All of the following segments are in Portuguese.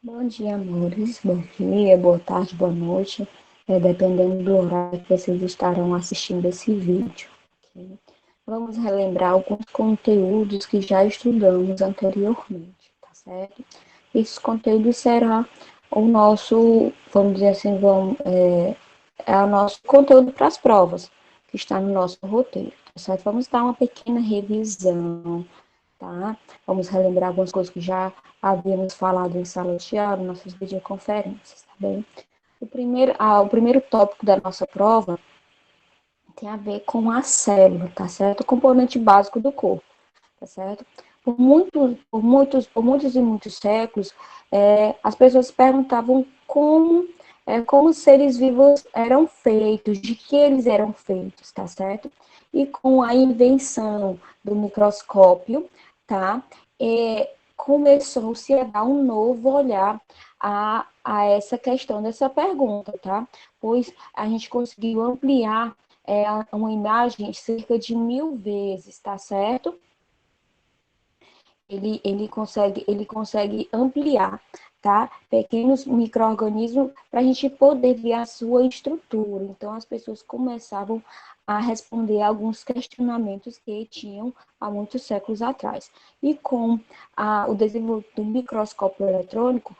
Bom dia, amores. Bom dia, boa tarde, boa noite. Dependendo do horário que vocês estarão assistindo esse vídeo. Ok? Vamos relembrar alguns conteúdos que já estudamos anteriormente, tá certo? Esses conteúdos será o nosso, vamos dizer assim, é o nosso conteúdo para as provas, que está no nosso roteiro, tá certo? Vamos dar uma pequena revisão, tá? Vamos relembrar algumas coisas que já havíamos falado em sala de aula, nossas videoconferências, tá bem? O primeiro tópico da nossa prova tem a ver com a célula, tá certo? O componente básico do corpo, tá certo? Por muitos séculos, as pessoas perguntavam como os seres vivos eram feitos, de que eles eram feitos, tá certo? E com a invenção do microscópio, tá? Começou-se a dar um novo olhar a essa questão dessa pergunta, tá? Pois a gente conseguiu ampliar uma imagem cerca de 1000 vezes, tá certo? Ele consegue ampliar, tá? Pequenos micro-organismos para a gente poder ver a sua estrutura. Então, as pessoas começavam a responder alguns questionamentos que tinham há muitos séculos atrás. E com o desenvolvimento do microscópio eletrônico,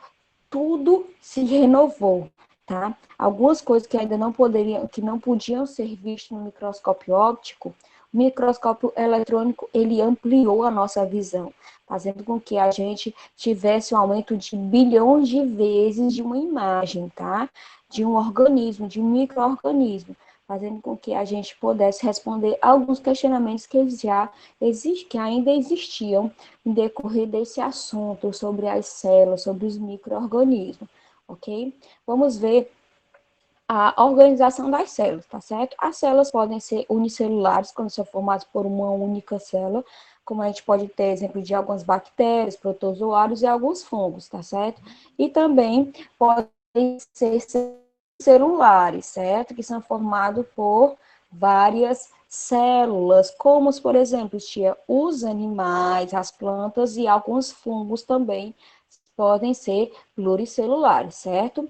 tudo se renovou, tá? Algumas coisas que ainda não poderiam, que não podiam ser vistas no microscópio óptico, o microscópio eletrônico, ele ampliou a nossa visão, fazendo com que a gente tivesse um aumento de bilhões de vezes de uma imagem, tá? De um organismo, de um micro-organismo, fazendo com que a gente pudesse responder alguns questionamentos que ainda existiam em decorrer desse assunto sobre as células, sobre os micro-organismos, ok? Vamos ver a organização das células, tá certo? As células podem ser unicelulares, quando são formadas por uma única célula, como a gente pode ter exemplo de algumas bactérias, protozoários e alguns fungos, tá certo? E também podem ser celulares, certo? Que são formados por várias células, como, por exemplo, tinha os animais, as plantas e alguns fungos também podem ser pluricelulares, certo?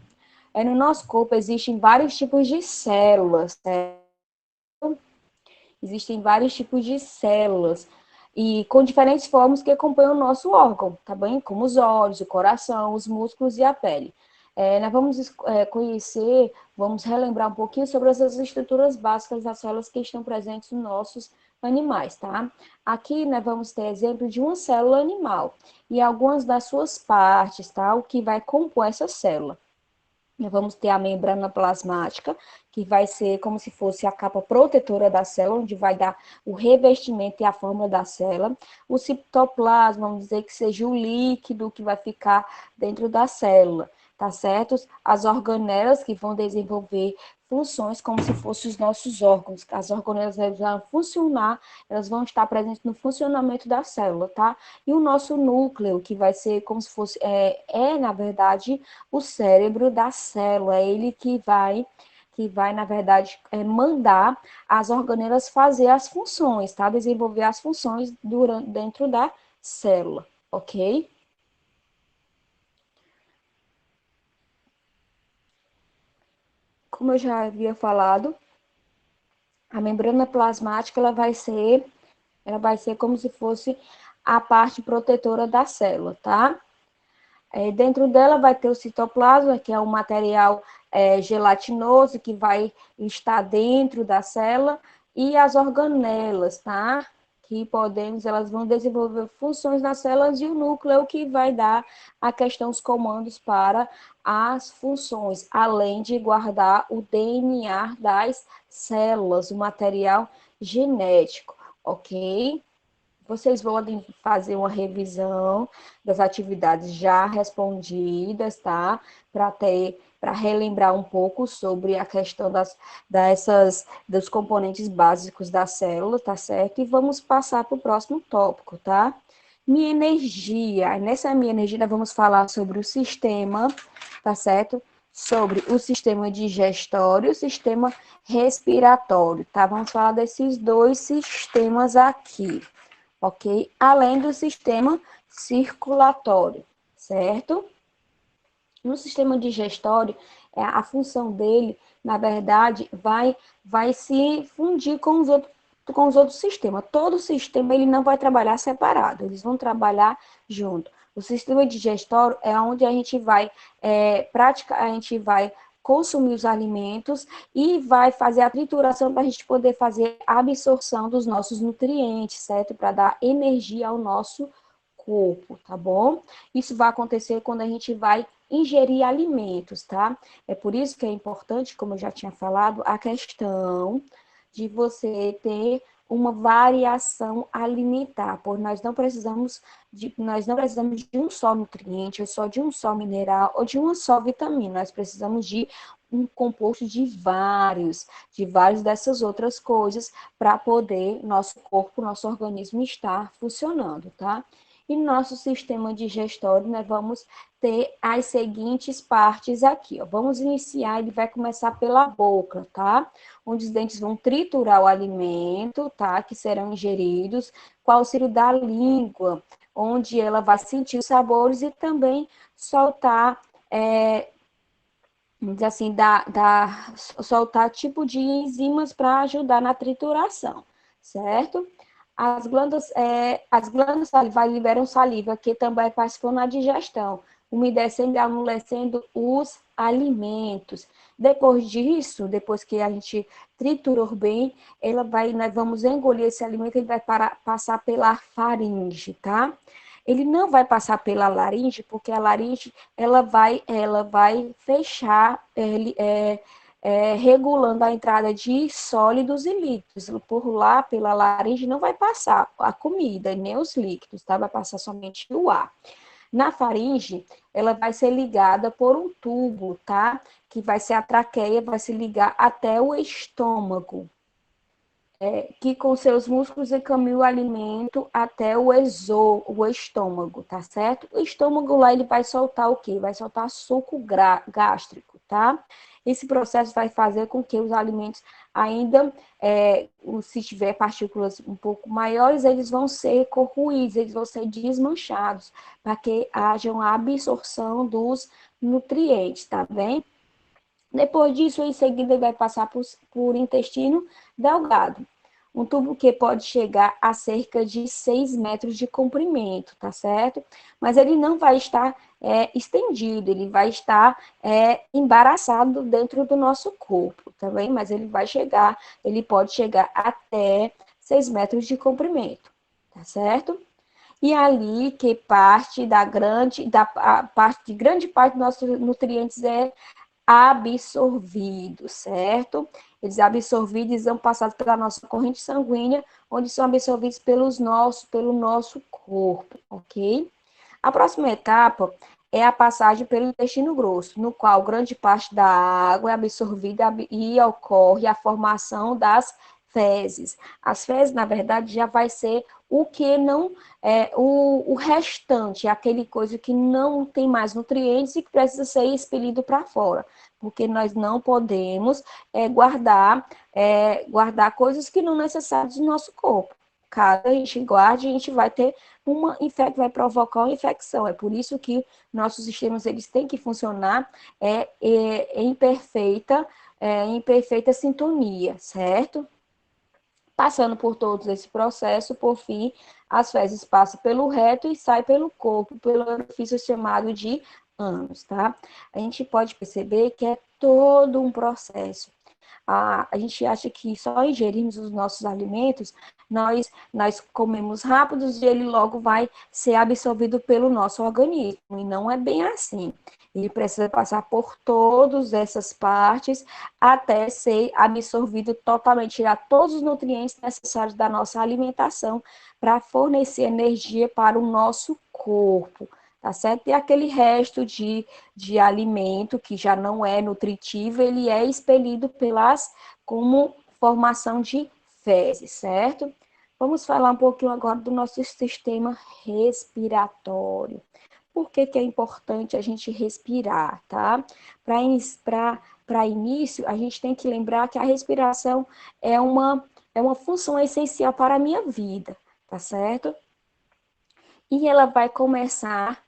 No nosso corpo existem vários tipos de células, certo? Existem vários tipos de células e com diferentes formas que acompanham o nosso órgão, tá bem? Como os olhos, o coração, os músculos e a pele. Nós vamos conhecer, vamos relembrar um pouquinho sobre essas estruturas básicas das células que estão presentes nos nossos animais, tá? Aqui nós vamos ter exemplo de uma célula animal e algumas das suas partes, tá? O que vai compor essa célula. Nós vamos ter a membrana plasmática, que vai ser como se fosse a capa protetora da célula, onde vai dar o revestimento e a forma da célula. O citoplasma, vamos dizer que seja o líquido que vai ficar dentro da célula, tá certo? As organelas que vão desenvolver funções como se fossem os nossos órgãos. As organelas vão funcionar, elas vão estar presentes no funcionamento da célula, tá? E o nosso núcleo, que vai ser como se fosse, na verdade, o cérebro da célula, é ele que vai, na verdade, mandar as organelas fazer as funções, tá? Desenvolver as funções dentro da célula, ok? Como eu já havia falado, a membrana plasmática ela vai ser como se fosse a parte protetora da célula, tá? Dentro dela vai ter o citoplasma, que é um material gelatinoso que vai estar dentro da célula, e as organelas, tá? Elas vão desenvolver funções nas células e o núcleo que vai dar a questão os comandos para as funções, além de guardar o DNA das células, o material genético, ok? Vocês podem fazer uma revisão das atividades já respondidas, tá? Para relembrar um pouco sobre a questão dos componentes básicos da célula, tá certo? E vamos passar para o próximo tópico, tá? Minha energia. Nessa minha energia, nós vamos falar sobre o sistema, tá certo? Sobre o sistema digestório e o sistema respiratório, tá? Vamos falar desses dois sistemas aqui, ok? Além do sistema circulatório, certo? No sistema digestório, a função dele, na verdade, vai se fundir com os outros sistemas. Todo sistema ele não vai trabalhar separado, eles vão trabalhar junto. O sistema digestório é onde a gente vai praticar, a gente vai consumir os alimentos e vai fazer a trituração para a gente poder fazer a absorção dos nossos nutrientes, certo? Para dar energia ao nosso corpo, tá bom? Isso vai acontecer quando a gente vai ingerir alimentos, tá? É por isso que é importante, como eu já tinha falado, a questão de você ter uma variação alimentar, pois nós não precisamos de um só nutriente, ou só de um só mineral, ou de uma só vitamina, nós precisamos de um composto de várias dessas outras coisas para poder nosso corpo, nosso organismo estar funcionando, tá? E no nosso sistema digestório, nós vamos ter as seguintes partes aqui, ó. Vamos iniciar, ele vai começar pela boca, tá? Onde os dentes vão triturar o alimento, tá? Que serão ingeridos, com o auxílio da língua, onde ela vai sentir os sabores e também soltar, vamos dizer assim, soltar tipo de enzimas para ajudar na trituração, certo? As glândulas salivares liberam saliva, que também participam na digestão, umedecendo e amolecendo os alimentos. Depois disso, depois que a gente triturou bem, nós vamos engolir esse alimento, ele vai passar pela faringe, tá? Ele não vai passar pela laringe, porque a laringe ela vai fechar, regulando a entrada de sólidos e líquidos. Por lá, pela laringe, não vai passar a comida, nem os líquidos, tá? Vai passar somente o ar. Na faringe, ela vai ser ligada por um tubo, tá? Que vai ser a traqueia, vai se ligar até o estômago, que com seus músculos encaminha o alimento até o estômago, tá certo? O estômago lá ele vai soltar o quê? Vai soltar suco gástrico, tá? Esse processo vai fazer com que os alimentos ainda, se tiver partículas um pouco maiores, eles vão ser corroídos, eles vão ser desmanchados, para que haja uma absorção dos nutrientes, tá bem? Depois disso, em seguida, ele vai passar por intestino delgado. Um tubo que pode chegar a cerca de 6 metros de comprimento, tá certo? Mas ele não vai estar estendido, ele vai estar embaraçado dentro do nosso corpo, tá bem? Mas ele pode chegar até 6 metros de comprimento, tá certo? E ali que grande parte dos nossos nutrientes absorvidos, certo? Eles absorvidos são passados pela nossa corrente sanguínea, onde são absorvidos pelo nosso corpo, ok? A próxima etapa é a passagem pelo intestino grosso, no qual grande parte da água é absorvida e ocorre a formação das fezes. As fezes, na verdade, já vai ser o que não o restante, aquele coisa que não tem mais nutrientes e que precisa ser expelido para fora, porque nós não podemos guardar coisas que não necessárias do nosso corpo. Caso a gente guarde, a gente vai ter vai provocar uma infecção. É por isso que nossos sistemas eles têm que funcionar em perfeita sintonia, certo? Passando por todo esse processo, por fim, as fezes passam pelo reto e saem pelo corpo, pelo orifício chamado de ânus, tá? A gente pode perceber que é todo um processo. A gente acha que só ingerimos os nossos alimentos, nós comemos rápidos e ele logo vai ser absorvido pelo nosso organismo, e não é bem assim. Ele precisa passar por todas essas partes até ser absorvido totalmente, tirar todos os nutrientes necessários da nossa alimentação para fornecer energia para o nosso corpo, tá certo? E aquele resto de alimento que já não é nutritivo, ele é expelido como formação de fezes, certo? Vamos falar um pouquinho agora do nosso sistema respiratório. Por que é importante a gente respirar, tá? Para início, a gente tem que lembrar que a respiração é uma função essencial para a minha vida, tá certo? E ela vai começar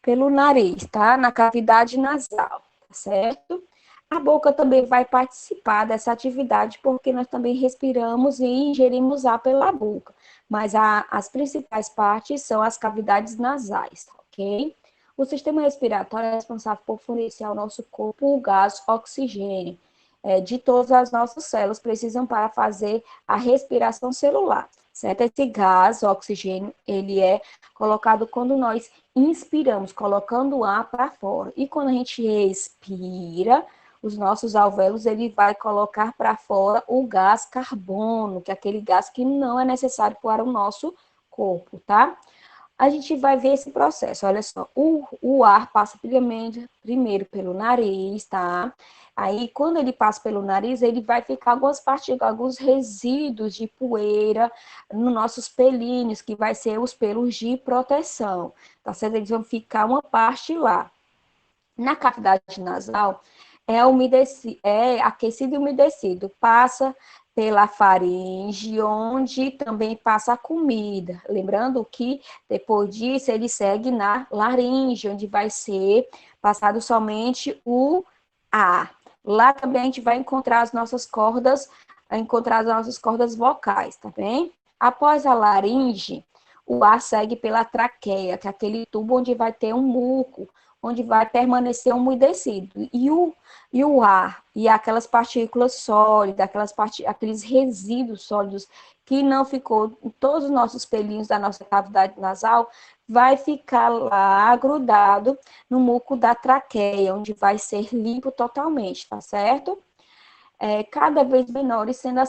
pelo nariz, tá? Na cavidade nasal, tá certo? A boca também vai participar dessa atividade, porque nós também respiramos e ingerimos ar pela boca. Mas as principais partes são as cavidades nasais, ok? O sistema respiratório é responsável por fornecer ao nosso corpo o gás oxigênio, de todas as nossas células precisam para fazer a respiração celular, certo? Esse gás, oxigênio, ele é colocado quando nós inspiramos, colocando o ar para fora. E quando a gente expira, os nossos alvéolos, ele vai colocar para fora o gás carbono, que é aquele gás que não é necessário para o nosso corpo, tá? A gente vai ver esse processo. Olha só, o ar passa primeiro pelo nariz, tá? Aí, quando ele passa pelo nariz, ele vai ficar algumas partículas, alguns resíduos de poeira nos nossos pelinhos, que vai ser os pelos de proteção, tá certo? Eles vão ficar uma parte lá. Na cavidade nasal, é aquecido e umedecido, passa pela faringe, onde também passa a comida. Lembrando que depois disso ele segue na laringe, onde vai ser passado somente o ar. Lá também a gente vai encontrar as nossas cordas vocais, tá bem? Após a laringe, o ar segue pela traqueia, que é aquele tubo onde vai ter um muco, onde vai permanecer umedecido. E o ar e aquelas partículas sólidas, aqueles resíduos sólidos que não ficou em todos os nossos pelinhos da nossa cavidade nasal, vai ficar lá grudado no muco da traqueia, onde vai ser limpo totalmente, tá certo? Cada vez menores, sendo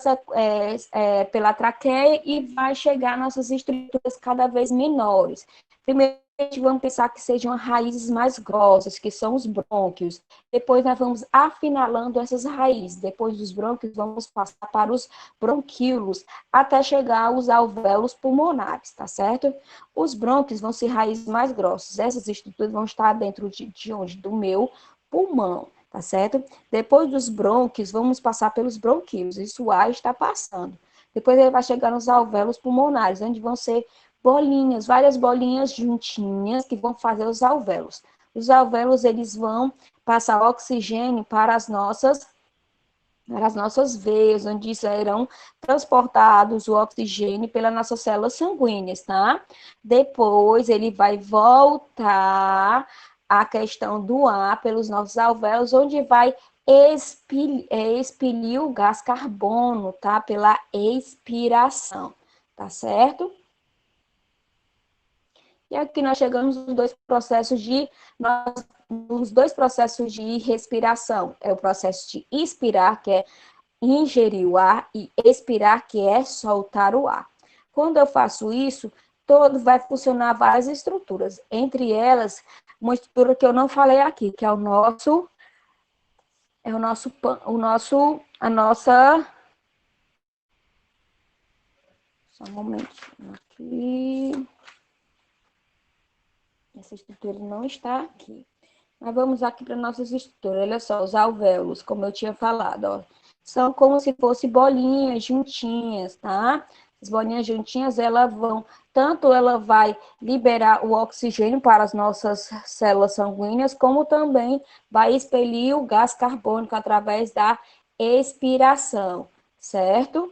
pela traqueia, e vai chegar a nossas estruturas cada vez menores. Primeiro, vamos pensar que sejam raízes mais grossas, que são os brônquios. Depois, nós vamos afinalando essas raízes. Depois dos brônquios, vamos passar para os bronquíolos, até chegar aos alvéolos pulmonares, tá certo? Os brônquios vão ser raízes mais grossas. Essas estruturas vão estar dentro de onde? Do meu pulmão, tá certo? Depois dos brônquios, vamos passar pelos bronquíolos. Isso o ar está passando. Depois ele vai chegar nos alvéolos pulmonares, onde vão ser bolinhas, várias bolinhas juntinhas que vão fazer os alvéolos. Os alvéolos, eles vão passar oxigênio para as nossas veias, onde serão transportados o oxigênio pelas nossas células sanguíneas, tá? Depois ele vai voltar a questão do ar pelos nossos alvéolos, onde vai expelir o gás carbono, tá? Pela expiração, tá certo? E aqui nós chegamos nos dois processos de respiração. É o processo de inspirar, que é ingerir o ar, e expirar, que é soltar o ar. Quando eu faço isso, vai funcionar várias estruturas. Entre elas, uma estrutura que eu não falei aqui, que é a nossa. Só um momentinho aqui. Essa estrutura não está aqui. Mas vamos aqui para nossas estruturas. Olha só, os alvéolos, como eu tinha falado, ó, são como se fossem bolinhas juntinhas, tá? As bolinhas juntinhas, ela vai liberar o oxigênio para as nossas células sanguíneas, como também vai expelir o gás carbônico através da expiração, certo?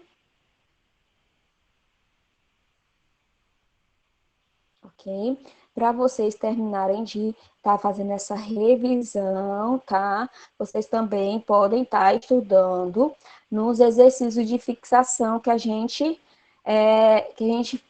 Ok? Para vocês terminarem de estar fazendo essa revisão, tá? Vocês também podem estar estudando nos exercícios de fixação que a gente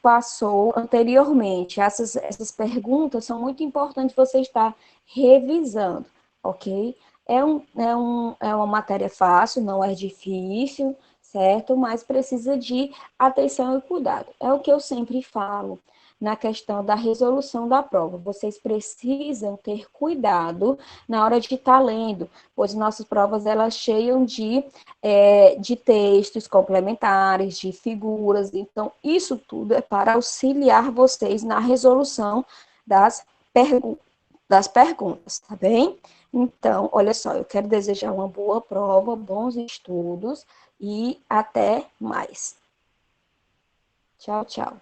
passou anteriormente. Essas perguntas são muito importantes você estar revisando, ok? É uma matéria fácil, não é difícil, certo? Mas precisa de atenção e cuidado. É o que eu sempre falo na questão da resolução da prova. Vocês precisam ter cuidado na hora de estar lendo, pois nossas provas elas cheiam de textos complementares, de figuras. Então, isso tudo é para auxiliar vocês na resolução das, pergu das perguntas, tá bem? Então, olha só, eu quero desejar uma boa prova, bons estudos e até mais. Tchau, tchau.